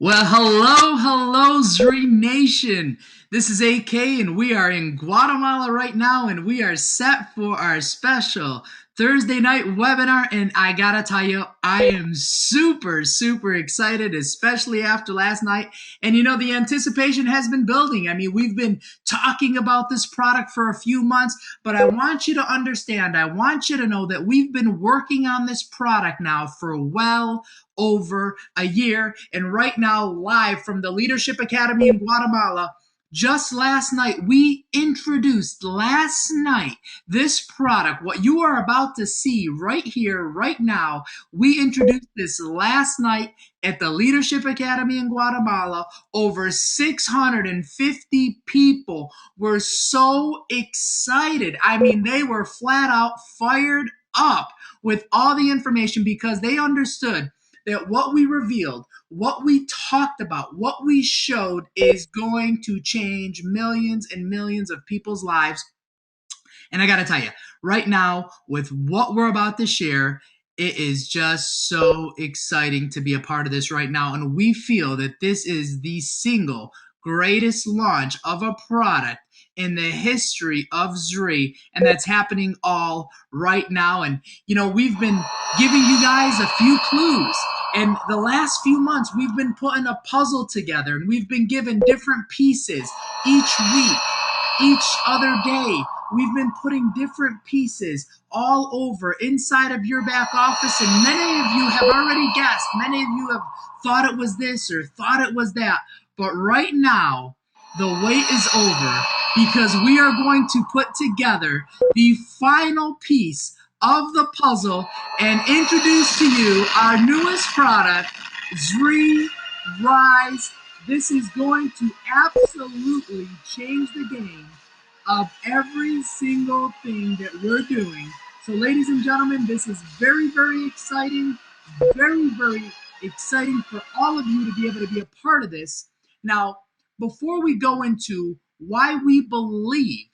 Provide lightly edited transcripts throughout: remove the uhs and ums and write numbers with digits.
Well, hello, Zrii Nation. This is AK, and we are in Guatemala right now, and we are set for our special Thursday night webinar. And I gotta tell you, I am super excited, especially after last night. And you know, the anticipation has been building. I mean, we've been talking about this product for a few months, but I want you to understand, I want you to know that we've been working on this product now for well over a year. And right now, live from the Leadership Academy in Guatemala, just last night, we introduced this product, what you are about to see right here, right now. We introduced this last night at the Leadership Academy in Guatemala. Over 650 people were so excited. I mean, they were flat out fired up with all the information because they understood that what we revealed, what we talked about, what we showed is going to change millions and millions of people's lives. And I got to tell you, right now, with what we're about to share, it is just so exciting to be a part of this right now. And we feel that this is the single greatest launch of a product in the history of Zrii, and that's happening all right now. And you know, we've been giving you guys a few clues, and the last few months we've been putting a puzzle together, and we've been given different pieces each week, each other day. We've been putting different pieces all over inside of your back office, and many of you have already guessed. Many of you have thought it was this or thought it was that. But right now, the wait is over because we are going to put together the final piece of the puzzle and introduce to you our newest product, Zrii Rise. This is going to absolutely change the game of every single thing that we're doing. So, ladies and gentlemen, this is very exciting, very exciting for all of you to be able to be a part of this. Now, before we go into why we believe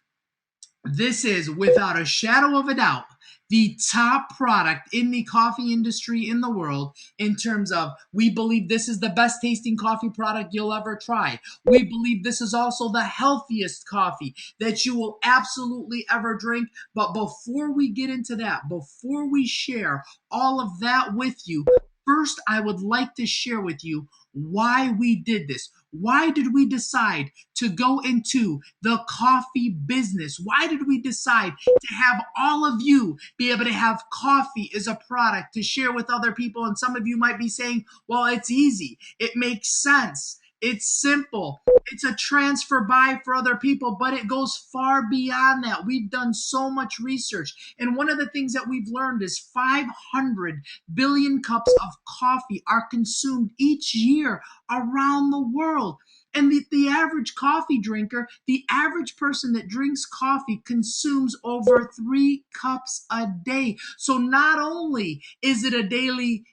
this is, without a shadow of a doubt, the top product in the coffee industry in the world, in terms of we believe this is the best tasting coffee product you'll ever try. We believe this is also the healthiest coffee that you will absolutely ever drink. But before we get into that, before we share all of that with you, first I would like to share with you why we did this. Why did we decide to go into the coffee business? Why did we decide to have all of you be able to have coffee as a product to share with other people? And some of you might be saying, well, it's easy. It makes sense. It's simple. It's a transfer buy for other people, but it goes far beyond that. We've done so much research. And one of the things that we've learned is 500 billion cups of coffee are consumed each year around the world. And the average coffee drinker, the average person that drinks coffee consumes over 3 cups a day. So not only is it a daily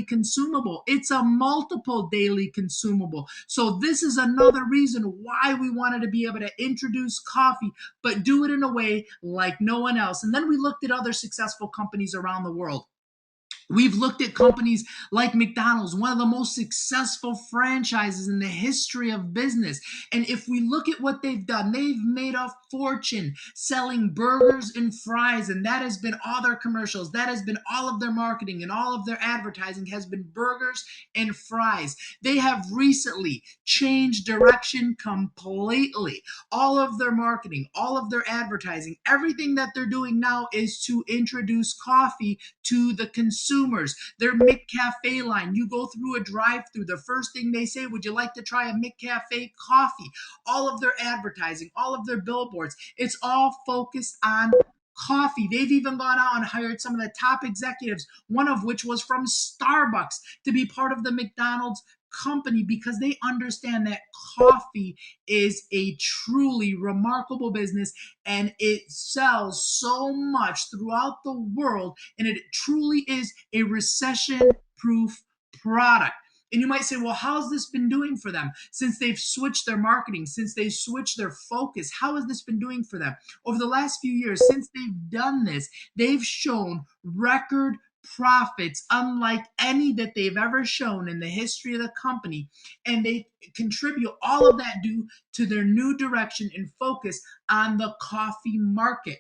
consumable, it's a multiple daily consumable. So this is another reason why we wanted to be able to introduce coffee, but do it in a way like no one else. And then we looked at other successful companies around the world. We've looked at companies like McDonald's, one of the most successful franchises in the history of business. And if we look at what they've done, they've made a fortune selling burgers and fries. And that has been all their commercials. That has been all of their marketing, and all of their advertising has been burgers and fries. They have recently changed direction completely. All of their marketing, all of their advertising, everything that they're doing now is to introduce coffee to the consumers. Their McCafe line, you go through a drive-through, the first thing they say, would you like to try a McCafe coffee? All of their advertising, all of their billboards, it's all focused on coffee. They've even gone out and hired some of the top executives, one of which was from Starbucks, to be part of the McDonald's company, because they understand that coffee is a truly remarkable business, and it sells so much throughout the world, and it truly is a recession-proof product. And you might say, well, how's this been doing for them since they've switched their marketing, since they've switched their focus? How has this been doing for them? Over the last few years, since they've done this, they've shown record profits unlike any that they've ever shown in the history of the company. And they contribute all of that due to their new direction and focus on the coffee market.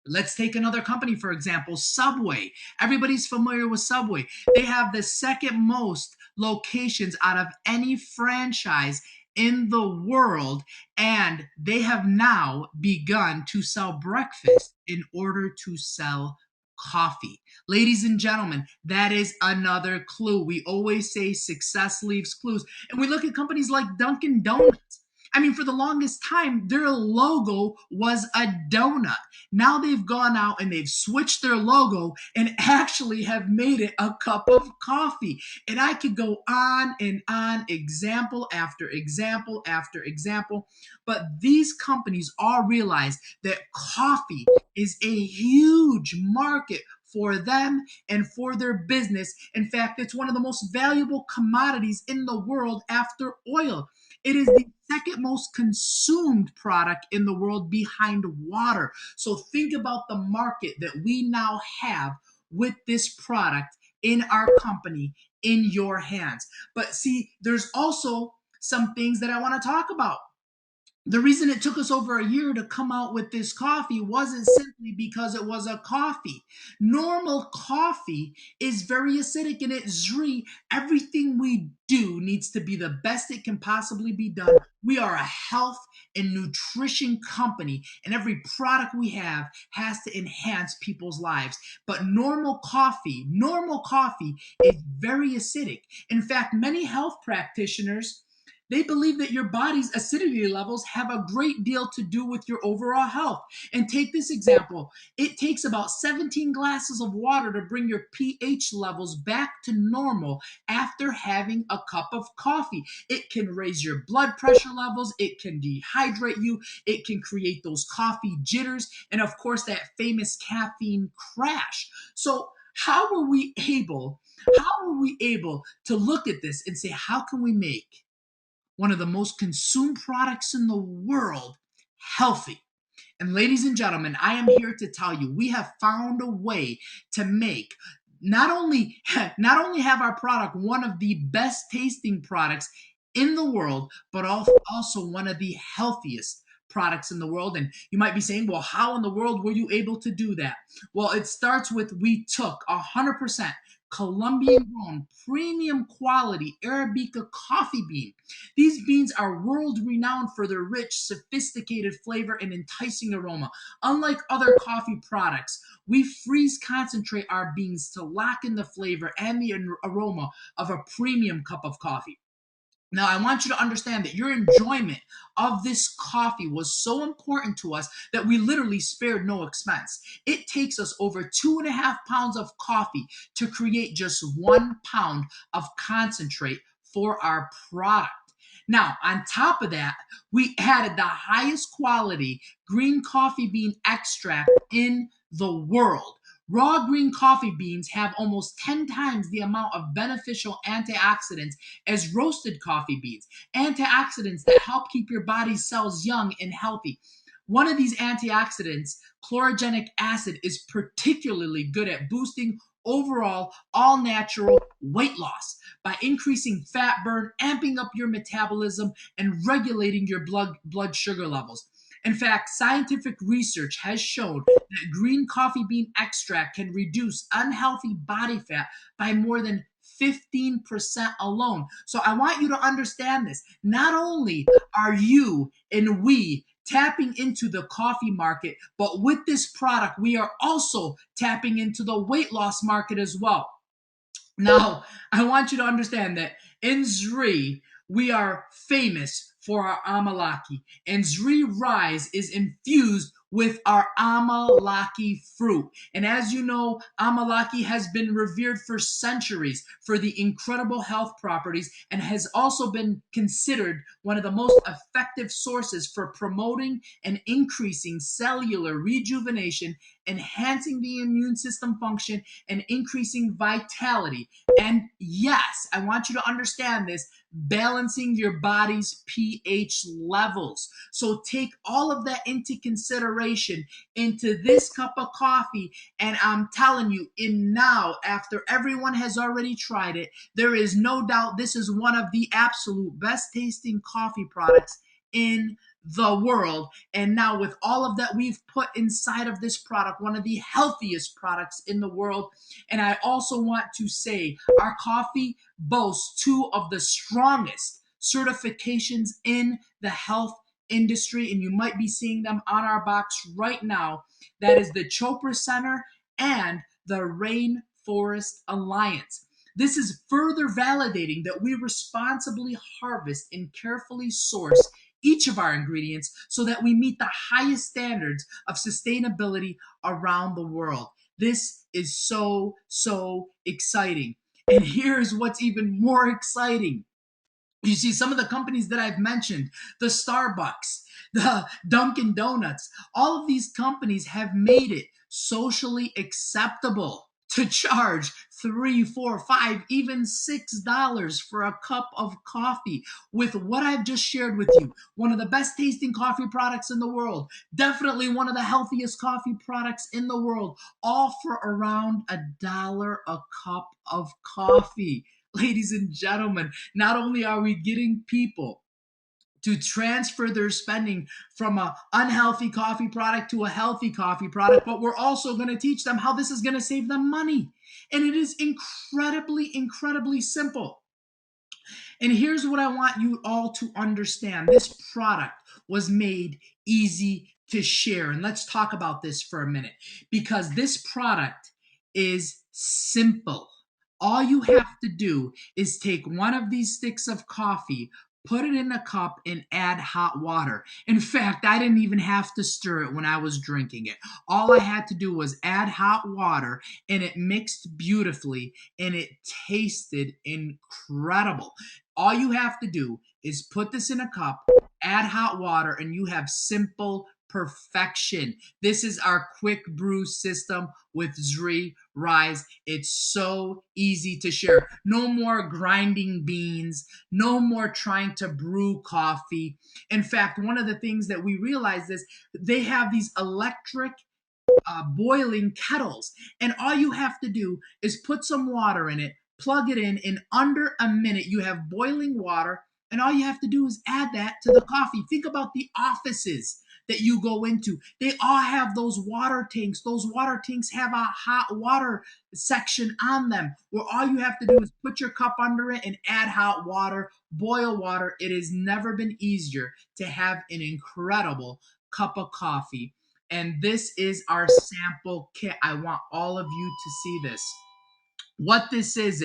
Let's take another company, for example, Subway. Everybody's familiar with Subway. They have the second most locations out of any franchise in the world, and they have now begun to sell breakfast in order to sell coffee. Ladies and gentlemen, that is another clue. We always say success leaves clues. And we look at companies like Dunkin' Donuts. I mean, for the longest time, their logo was a donut. Now they've gone out and they've switched their logo and actually have made it a cup of coffee. And I could go on, example after example after example. But these companies all realize that coffee is a huge market for them and for their business. In fact, it's one of the most valuable commodities in the world after oil. It is the second most consumed product in the world behind water. So think about the market that we now have with this product in our company, in your hands. But see, there's also some things that I want to talk about. The reason it took us over a year to come out with this coffee wasn't simply because it was a coffee. Normal coffee is very acidic, and at Zrii, everything we do needs to be the best it can possibly be done. We are a health and nutrition company, and every product we have has to enhance people's lives. But normal coffee is very acidic. In fact, many health practitioners, they believe that your body's acidity levels have a great deal to do with your overall health. And take this example. It takes about 17 glasses of water to bring your pH levels back to normal after having a cup of coffee. It can raise your blood pressure levels. It can dehydrate you. It can create those coffee jitters. And of course, that famous caffeine crash. So how are we able to look at this and say, how can we make one of the most consumed products in the world healthy? And ladies and gentlemen, I am here to tell you, we have found a way to make not only have our product one of the best tasting products in the world, but also one of the healthiest products in the world. And you might be saying, well, how in the world were you able to do that? Well, it starts with, we took 100% Colombian grown, premium quality Arabica coffee bean. These beans are world renowned for their rich, sophisticated flavor and enticing aroma. Unlike other coffee products, we freeze concentrate our beans to lock in the flavor and the aroma of a premium cup of coffee. Now, I want you to understand that your enjoyment of this coffee was so important to us that we literally spared no expense. It takes us over 2.5 pounds of coffee to create just 1 pound of concentrate for our product. Now, on top of that, we added the highest quality green coffee bean extract in the world. Raw green coffee beans have almost 10 times the amount of beneficial antioxidants as roasted coffee beans. Antioxidants that help keep your body's cells young and healthy. One of these antioxidants, chlorogenic acid, is particularly good at boosting overall all natural weight loss by increasing fat burn, amping up your metabolism, and regulating your blood sugar levels. In fact, scientific research has shown that green coffee bean extract can reduce unhealthy body fat by more than 15% alone. So I want you to understand this. Not only are you and we tapping into the coffee market, but with this product, we are also tapping into the weight loss market as well. Now, I want you to understand that in Zrii, we are famous for our amalaki, and Zrii Rise is infused with our amalaki fruit. And as you know, amalaki has been revered for centuries for the incredible health properties and has also been considered one of the most effective sources for promoting and increasing cellular rejuvenation enhancing the immune system function, and increasing vitality. And yes, I want you to understand this, balancing your body's pH levels. So take all of that into consideration into this cup of coffee. And I'm telling you, in now, after everyone has already tried it, there is no doubt this is one of the absolute best tasting coffee products in the world. And now, with all of that we've put inside of this product, one of the healthiest products in the world. And I also want to say our coffee boasts two of the strongest certifications in the health industry, and you might be seeing them on our box right now. That is the Chopra Center and the Rainforest Alliance. This is further validating that we responsibly harvest and carefully source each of our ingredients so that we meet the highest standards of sustainability around the world. This is so, so exciting. And here's what's even more exciting. You see, some of the companies that I've mentioned, the Starbucks, the Dunkin' Donuts, all of these companies have made it socially acceptable to charge $3, $4, $5, even $6 for a cup of coffee. With what I've just shared with you, one of the best tasting coffee products in the world, definitely one of the healthiest coffee products in the world, all for around $1 a cup of coffee. Ladies and gentlemen, not only are we getting people to transfer their spending from an unhealthy coffee product to a healthy coffee product, but we're also going to teach them how this is going to save them money. And it is incredibly, incredibly simple. And here's what I want you all to understand. This product was made easy to share. And let's talk about this for a minute, because this product is simple. All you have to do is take one of these sticks of coffee, put it in a cup, and add hot water. In fact, I didn't even have to stir it when I was drinking it. All I had to do was add hot water, and it mixed beautifully, and it tasted incredible. All you have to do is put this in a cup, add hot water, and you have simple perfection. This is our quick brew system with Zrii Rise. It's so easy to share. No more grinding beans, no more trying to brew coffee. In fact, one of the things that we realized is they have these electric boiling kettles, and all you have to do is put some water in it, plug it in under a minute you have boiling water, and all you have to do is add that to the coffee. Think about the offices that you go into. They all have those water tanks. Those water tanks have a hot water section on them, where all you have to do is put your cup under it and add hot water, boil water. It has never been easier to have an incredible cup of coffee. And this is our sample kit. I want all of you to see this. What this is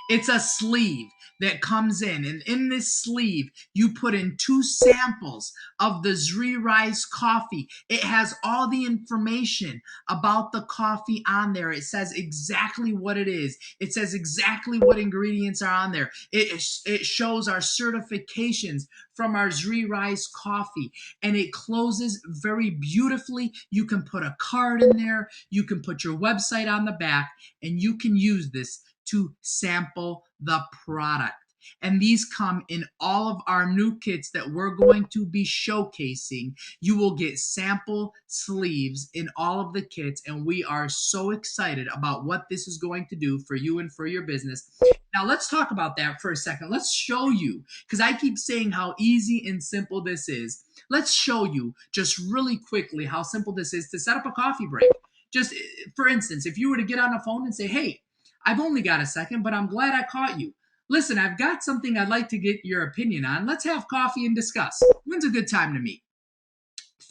it's a sleeve that comes in, and in this sleeve you put in 2 samples of the Zrii Rise coffee. It has all the information about the coffee on there. It says exactly what it is. It says exactly what ingredients are on there. It shows our certifications from our Zrii Rise coffee, and it closes very beautifully. You can put a card in there, you can put your website on the back, and you can use this to sample the product. And these come in all of our new kits that we're going to be showcasing. You will get sample sleeves in all of the kits, and we are so excited about what this is going to do for you and for your business. Now, let's talk about that for a second. Let's show you, because I keep saying how easy and simple this is. Let's show you just really quickly how simple this is to set up a coffee break. Just for instance, if you were to get on a phone and say, hey, I've only got a second, but I'm glad I caught you. Listen, I've got something I'd like to get your opinion on. Let's have coffee and discuss. When's a good time to meet?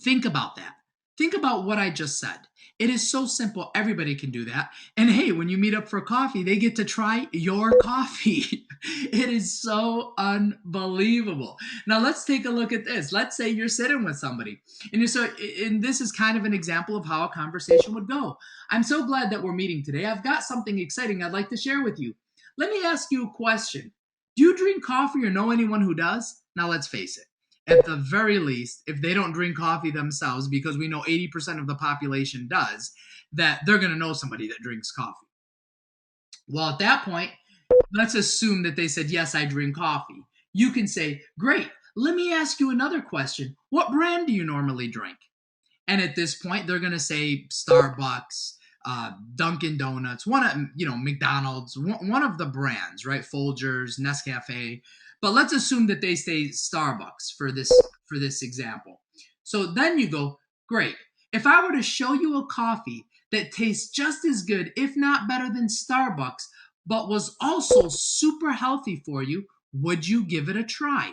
Think about that. Think about what I just said. It is so simple. Everybody can do that. And hey, when you meet up for coffee, they get to try your coffee. It is so unbelievable. Now let's take a look at this. Let's say you're sitting with somebody, and this is kind of an example of how a conversation would go. I'm so glad that we're meeting today. I've got something exciting I'd like to share with you. Let me ask you a question. Do you drink coffee or know anyone who does? Now let's face it. at the very least, if they don't drink coffee themselves, because we know 80% of the population does, that they're going to know somebody that drinks coffee. Well, at that point, let's assume that they said, yes, I drink coffee. You can say, great, let me ask you another question. What brand do you normally drink? And at this point, they're going to say Starbucks, Dunkin' Donuts, one of, McDonald's, one of the brands, right? Folgers, Nescafe. But let's assume that they say Starbucks for this example. So then you go, great. If I were to show you a coffee that tastes just as good, if not better than Starbucks, but was also super healthy for you, would you give it a try?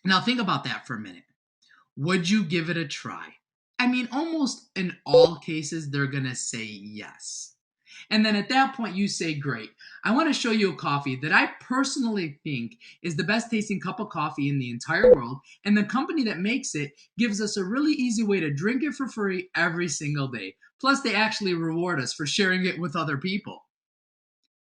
Now think about that for a minute. Would you give it a try? I mean, almost in all cases, they're going to say yes. And then at that point, you say, great, I want to show you a coffee that I personally think is the best tasting cup of coffee in the entire world. And the company that makes it gives us a really easy way to drink it for free every single day. Plus, they actually reward us for sharing it with other people.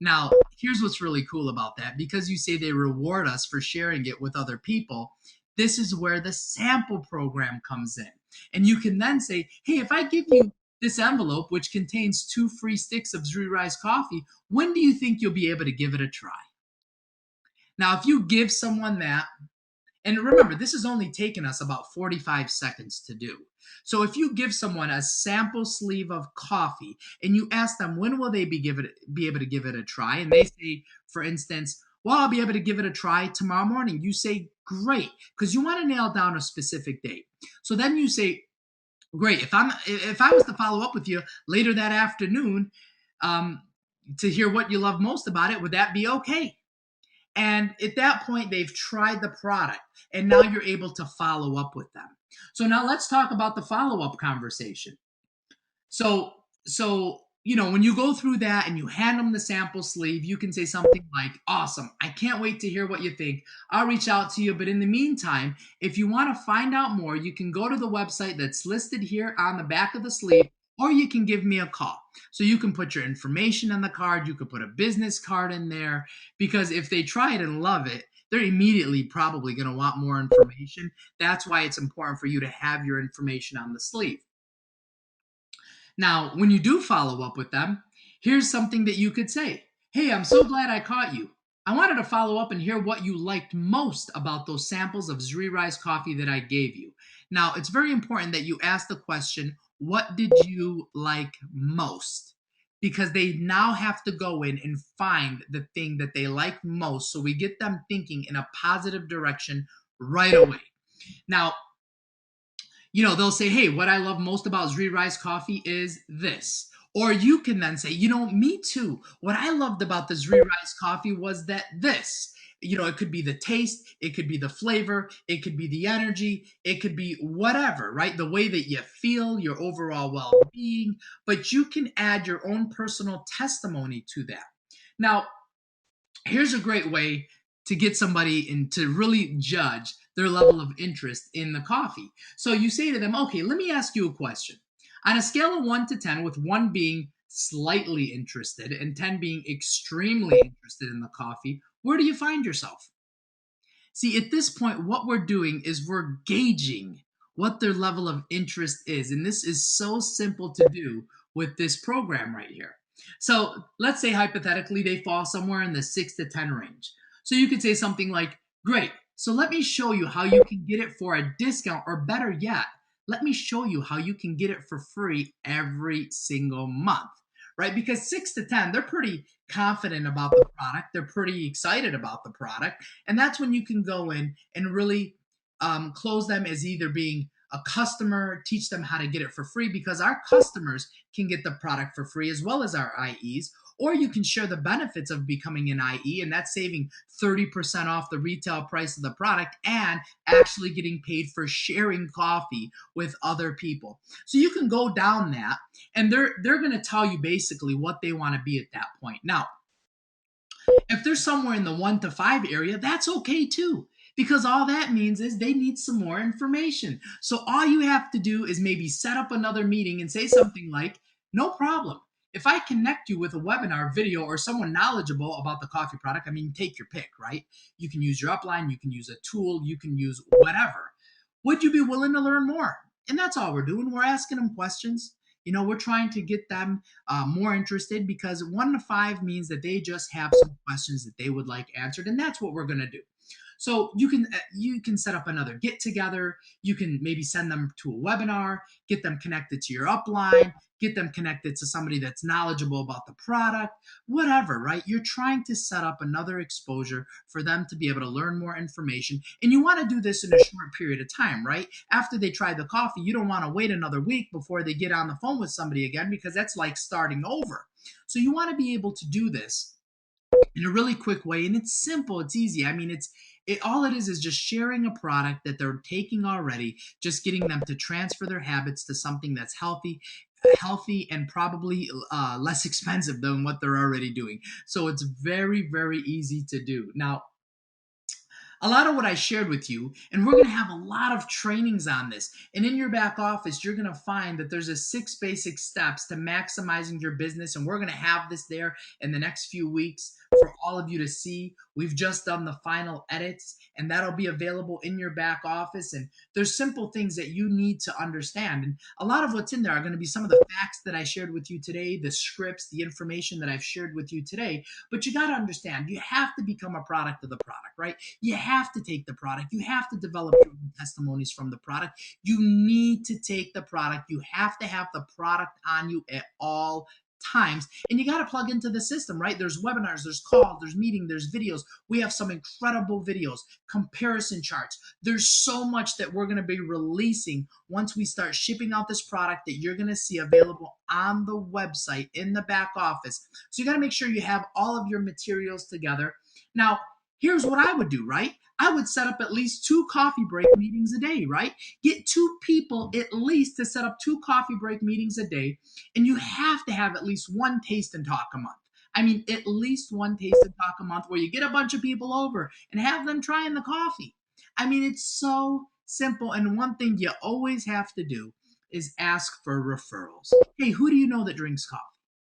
Now, here's what's really cool about that. Because you say they reward us for sharing it with other people, this is where the sample program comes in. And you can then say, hey, if I give you this envelope, which contains 2 free sticks of Zrii Rise coffee, when do you think you'll be able to give it a try? Now, if you give someone that, and remember, this has only taken us about 45 seconds to do. So if you give someone a sample sleeve of coffee and you ask them when will they be able to give it a try, and they say, for instance, well, I'll be able to give it a try tomorrow morning. You say, great, because you want to nail down a specific date. So then you say, great. If I was to follow up with you later that afternoon to hear what you love most about it, would that be okay? And at that point, they've tried the product, and now you're able to follow up with them. So now let's talk about the follow-up conversation. So, when you go through that and you hand them the sample sleeve, you can say something like, awesome, I can't wait to hear what you think. I'll reach out to you. But in the meantime, if you want to find out more, you can go to the website that's listed here on the back of the sleeve, or you can give me a call. So you can put your information on the card. You could put a business card in there, because if they try it and love it, they're immediately probably going to want more information. That's why it's important for you to have your information on the sleeve. Now, when you do follow up with them, here's something that you could say. Hey, I'm so glad I caught you. I wanted to follow up and hear what you liked most about those samples of Zrii Rise coffee that I gave you. Now, it's very important that you ask the question, what did you like most? Because they now have to go in and find the thing that they like most, so we get them thinking in a positive direction right away. Now, they'll say, hey, what I love most about Zrii Rise coffee is this. Or you can then say, me too. What I loved about the Zrii Rise coffee was that this. It could be the taste, it could be the flavor, it could be the energy, it could be whatever, right? The way that you feel, your overall well-being, but you can add your own personal testimony to that. Now, here's a great way to get somebody and to really judge their level of interest in the coffee. So you say to them, okay, let me ask you a question. On a scale of 1 to 10, with 1 being slightly interested and 10 being extremely interested in the coffee, where do you find yourself? See, at this point, what we're doing is we're gauging what their level of interest is. And this is so simple to do with this program right here. So let's say hypothetically they fall somewhere in the 6 to 10 range. So you could say something like, great, so let me show you how you can get it for a discount, or better yet, let me show you how you can get it for free every single month, right? Because 6 to 10, they're pretty confident about the product. They're pretty excited about the product. And that's when you can go in and really close them as either being a customer, teach them how to get it for free, because our customers can get the product for free as well as our IEs. Or you can share the benefits of becoming an IE, and that's saving 30% off the retail price of the product and actually getting paid for sharing coffee with other people. So you can go down that, and they're going to tell you basically what they want to be at that point. Now, if they're somewhere in the 1 to 5 area, that's okay too, because all that means is they need some more information. So all you have to do is maybe set up another meeting and say something like, no problem. if I connect you with a webinar, video, or someone knowledgeable about the coffee product, I mean, take your pick, right? You can use your upline, you can use a tool, you can use whatever. Would you be willing to learn more? And that's all we're doing. We're asking them questions. We're trying to get them more interested, because 1 to 5 means that they just have some questions that they would like answered, and that's what we're going to do. So you can set up another get together. You can maybe send them to a webinar, get them connected to your upline, get them connected to somebody that's knowledgeable about the product, whatever, right? You're trying to set up another exposure for them to be able to learn more information. And you want to do this in a short period of time, right? After they try the coffee, you don't want to wait another week before they get on the phone with somebody again, because that's like starting over. So you want to be able to do this in a really quick way, and it's simple, it's easy. I mean, all it is just sharing a product that they're taking already, just getting them to transfer their habits to something that's healthy and probably less expensive than what they're already doing. So it's very, very easy to do. Now, a lot of what I shared with you, and we're going to have a lot of trainings on this. And in your back office, you're going to find that there's a 6 basic steps to maximizing your business. And we're going to have this there in the next few weeks for all of you to see. We've just done the final edits, and that'll be available in your back office. And there's simple things that you need to understand. And a lot of what's in there are going to be some of the facts that I shared with you today, the scripts, the information that I've shared with you today. But you got to understand, you have to become a product of the product, right? You have to take the product. You have to develop your testimonies from the product. You need to take the product. You have to have the product on you at all times, and you got to plug into the system, right? There's webinars, there's calls, there's meetings, there's videos. We have some incredible videos, comparison charts. There's so much that we're going to be releasing once we start shipping out this product that you're going to see available on the website in the back office. So you got to make sure you have all of your materials together. Now, here's what I would do, right? I would set up at least 2 coffee break meetings a day, right? Get 2 people at least to set up 2 coffee break meetings a day. And you have to have at least 1 taste and talk a month. I mean, at least 1 taste and talk a month where you get a bunch of people over and have them trying the coffee. I mean, it's so simple. And one thing you always have to do is ask for referrals. Hey, who do you know that drinks coffee?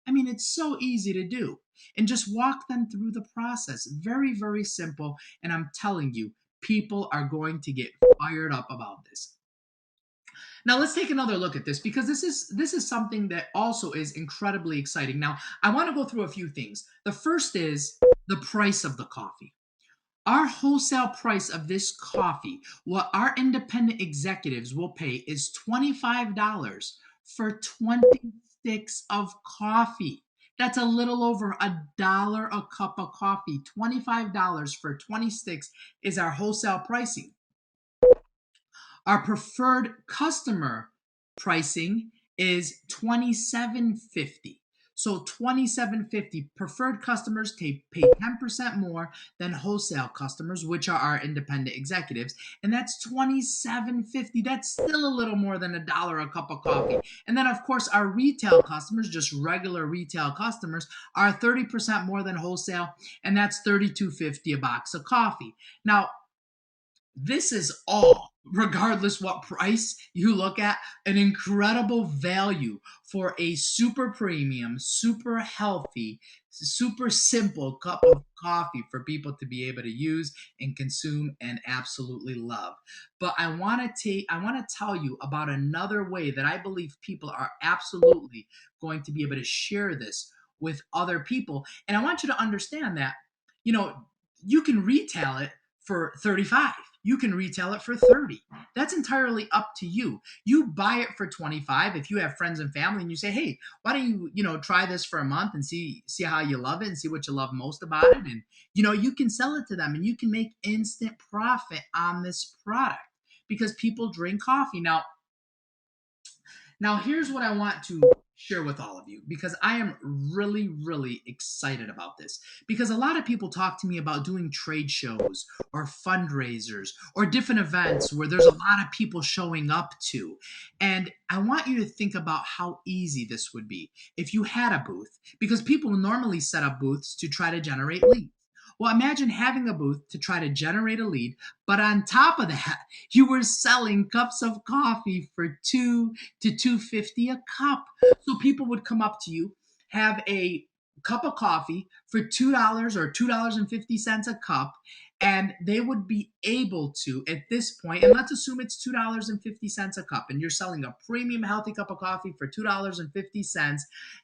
I mean, it's so easy to do. And just walk them through the process. Very, very simple. And I'm telling you, people are going to get fired up about this. Now let's take another look at this, because this is something that also is incredibly exciting. Now, I want to go through a few things. The first is the price of the coffee. Our wholesale price of this coffee, what our independent executives will pay, is $25 for 20 sticks of coffee. That's a little over $1 a cup of coffee. $25 for 20 sticks is our wholesale pricing. Our preferred customer pricing is $27.50. So $27.50. Preferred customers pay 10% more than wholesale customers, which are our independent executives, and that's $27.50. That's still a little more than $1 a cup of coffee. And then, of course, our retail customers, just regular retail customers, are 30% more than wholesale, and that's $32.50 a box of coffee. Now, this is all, regardless what price you look at, an incredible value for a super premium, super healthy, super simple cup of coffee for people to be able to use and consume and absolutely love. But I want to tell you about another way that I believe people are absolutely going to be able to share this with other people. And I want you to understand that, you can retail it for 35. You can retail it for 30. That's entirely up to you. You buy it for 25 if you have friends and family and you say, "Hey, why don't you, try this for a month and see how you love it and see what you love most about it." And you can sell it to them and you can make instant profit on this product because people drink coffee. Now here's what I want to share with all of you, because I am really, really excited about this. Because a lot of people talk to me about doing trade shows or fundraisers or different events where there's a lot of people showing up to. And I want you to think about how easy this would be if you had a booth, because people normally set up booths to try to generate leads. Well, imagine having a booth to try to generate a lead, but on top of that, you were selling cups of coffee for $2 to $2.50 a cup. So people would come up to you have a cup of coffee for $2 or $2.50 a cup, and they would be able to, at this point, and let's assume it's $2.50 a cup, and you're selling a premium healthy cup of coffee for $2.50,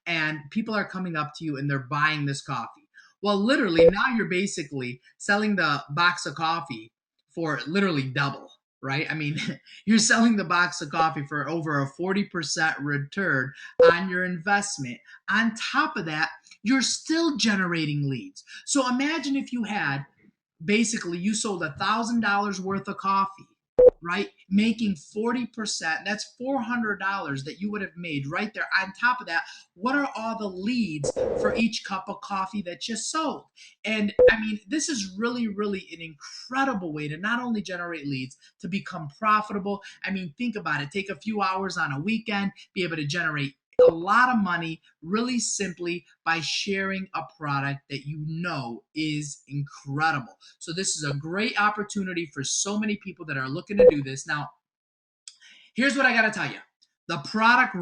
and people are coming up to you and they're buying this coffee. Well, literally, now you're basically selling the box of coffee for literally double, right? I mean, you're selling the box of coffee for over a 40% return on your investment. On top of that, you're still generating leads. So imagine if you had, basically, you sold $1,000 worth of coffee, right? Making 40%. That's $400 that you would have made right there. On top of that, what are all the leads for each cup of coffee that you sold? And I mean, this is really, really an incredible way to not only generate leads, to become profitable. I mean, think about it. Take a few hours on a weekend, be able to generate a lot of money really simply by sharing a product that you know is incredible. So this is a great opportunity for so many people that are looking to do this. Now, here's what I got to tell you. The product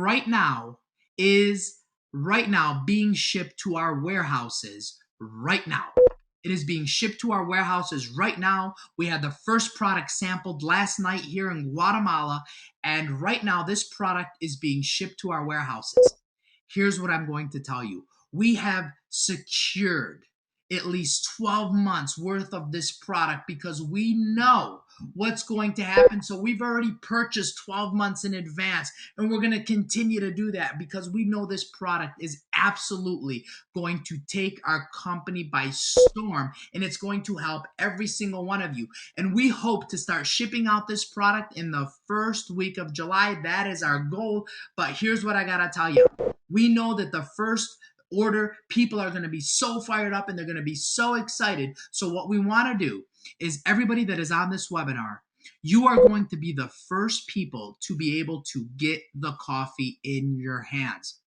is right now being shipped to our warehouses right now. It is being shipped to our warehouses right now. We had the first product sampled last night here in Guatemala, and right now this product is being shipped to our warehouses. Here's what I'm going to tell you. We have secured at least 12 months worth of this product because we know what's going to happen. So we've already purchased 12 months in advance, and we're going to continue to do that because we know this product is absolutely going to take our company by storm, and it's going to help every single one of you. And we hope to start shipping out this product in the first week of July. That is our goal. But here's what I got to tell you. We know that the first order, people are going to be so fired up and they're going to be so excited. So what we want to do is, everybody that is on this webinar, you are going to be the first people to be able to get the coffee in your hands.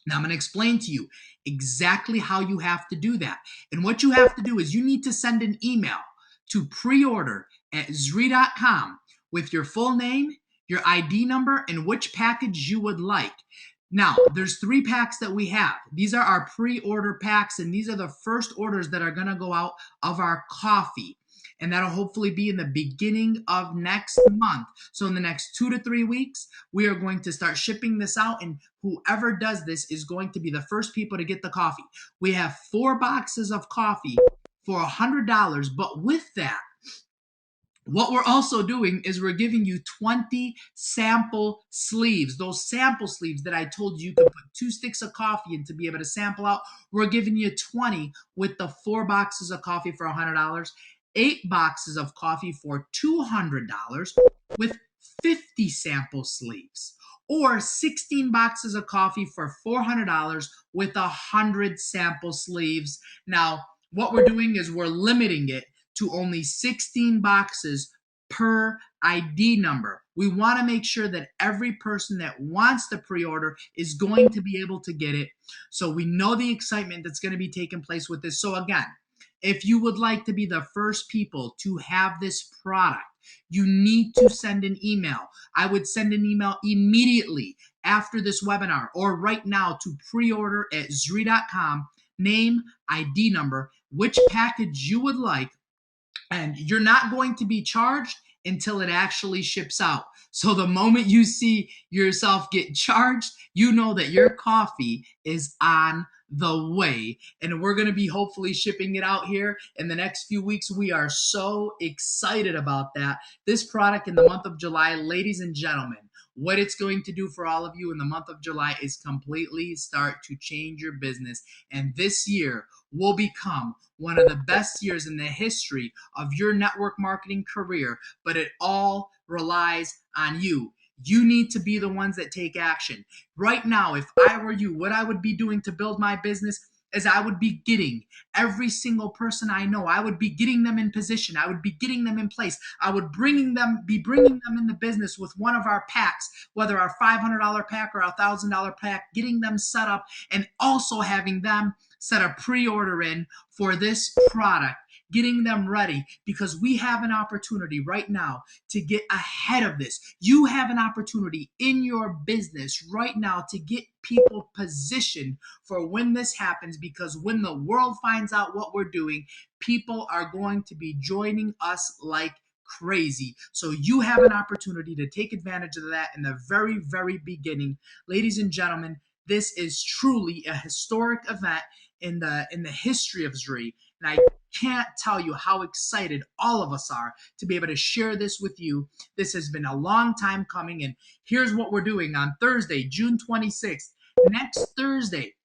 Now, I'm going to explain to you exactly how you have to do that. And what you have to do is you need to send an email to preorder@Zrii.com with your full name, your ID number, and which package you would like. Now, there's 3 packs that we have. These are our pre-order packs, and these are the first orders that are going to go out of our coffee. And that'll hopefully be in the beginning of next month. So in the next 2 to 3 weeks, we are going to start shipping this out, and whoever does this is going to be the first people to get the coffee. We have 4 boxes of coffee for $100, but with that, what we're also doing is we're giving you 20 sample sleeves. Those sample sleeves that I told you could put 2 sticks of coffee in to be able to sample out. We're giving you 20 with the 4 boxes of coffee for $100, 8 boxes of coffee for $200 with 50 sample sleeves, or 16 boxes of coffee for $400 with 100 sample sleeves. Now, what we're doing is we're limiting it to only 16 boxes per ID number. We want to make sure that every person that wants to pre-order is going to be able to get it. So we know the excitement that's going to be taking place with this. So again, if you would like to be the first people to have this product, you need to send an email. I would send an email immediately after this webinar or right now to preorder@Zrii.com, name, ID number, which package you would like, and you're not going to be charged until it actually ships out. So the moment you see yourself get charged, you know that your coffee is on the way, and we're going to be hopefully shipping it out here in the next few weeks. We are so excited about that. This product in the month of July, ladies and gentlemen, what it's going to do for all of you in the month of July is completely start to change your business. And this year will become one of the best years in the history of your network marketing career, but it all relies on you. You need to be the ones that take action. Right now, if I were you, what I would be doing to build my business is I would be getting every single person I know. I would be getting them in position. I would be getting them in place. I would be bringing them in the business with one of our packs, whether our $500 pack or our $1,000 pack, getting them set up and also having them set a pre-order in for this product, getting them ready, because we have an opportunity right now to get ahead of this. You have an opportunity in your business right now to get people positioned for when this happens, because when the world finds out what we're doing, people are going to be joining us like crazy. So you have an opportunity to take advantage of that in the very, very beginning. Ladies and gentlemen, this is truly a historic event in the history of Zrii. And I can't tell you how excited all of us are to be able to share this with you. This has been a long time coming, and here's what we're doing on Thursday, June 26th. Next Thursday,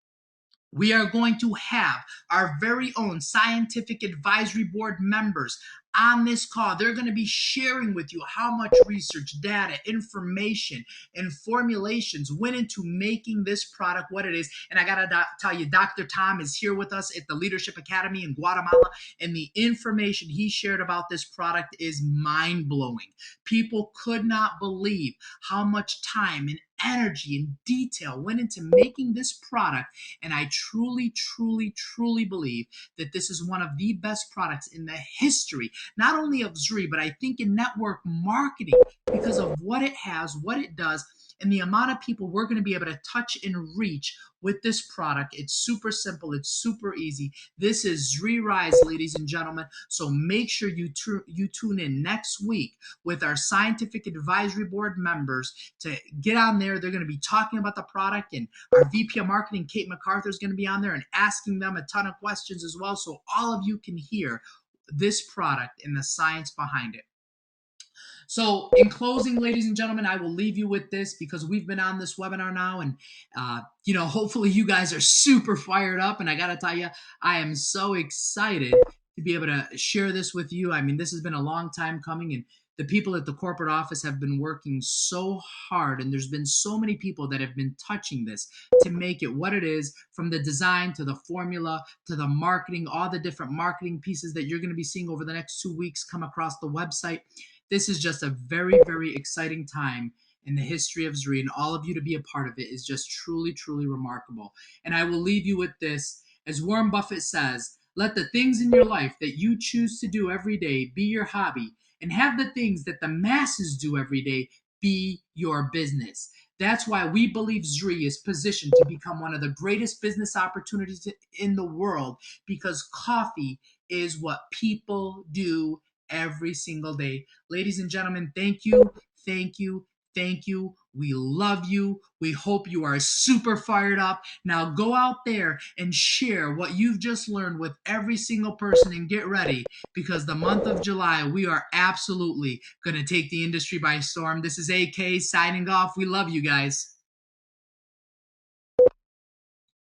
we are going to have our very own scientific advisory board members on this call. They're going to be sharing with you how much research, data, information, and formulations went into making this product what it is. And I got to tell you, Dr. Tom is here with us at the Leadership Academy in Guatemala, and the information he shared about this product is mind-blowing. People could not believe how much time and energy and detail went into making this product, and I truly, truly, truly believe that this is one of the best products in the history, not only of Zrii, but I think in network marketing, because of what it has, what it does, and the amount of people we're going to be able to touch and reach with this product. It's super simple. It's super easy. This is Zrii Rise, ladies and gentlemen. So make sure you tune in next week with our scientific advisory board members to get on there. They're going to be talking about the product, and our VP of Marketing, Kate MacArthur, is going to be on there and asking them a ton of questions as well, so all of you can hear this product and the science behind it. So in closing, ladies and gentlemen, I will leave you with this, because we've been on this webinar now, and hopefully you guys are super fired up, and I got to tell you, I am so excited to be able to share this with you. I mean, this has been a long time coming, and the people at the corporate office have been working so hard, and there's been so many people that have been touching this to make it what it is, from the design to the formula to the marketing, all the different marketing pieces that you're going to be seeing over the next 2 weeks come across the website. This is just a very, very exciting time in the history of Zrii, and all of you to be a part of it is just truly, truly remarkable. And I will leave you with this. As Warren Buffett says, let the things in your life that you choose to do every day be your hobby, and have the things that the masses do every day be your business. That's why we believe Zrii is positioned to become one of the greatest business opportunities in the world, because coffee is what people do every single day. Ladies and gentlemen, thank you, thank you, thank you. We love you. We hope you are super fired up. Now go out there and share what you've just learned with every single person, and get ready, because the month of July, we are absolutely going to take the industry by storm. This is AK signing off. We love you guys.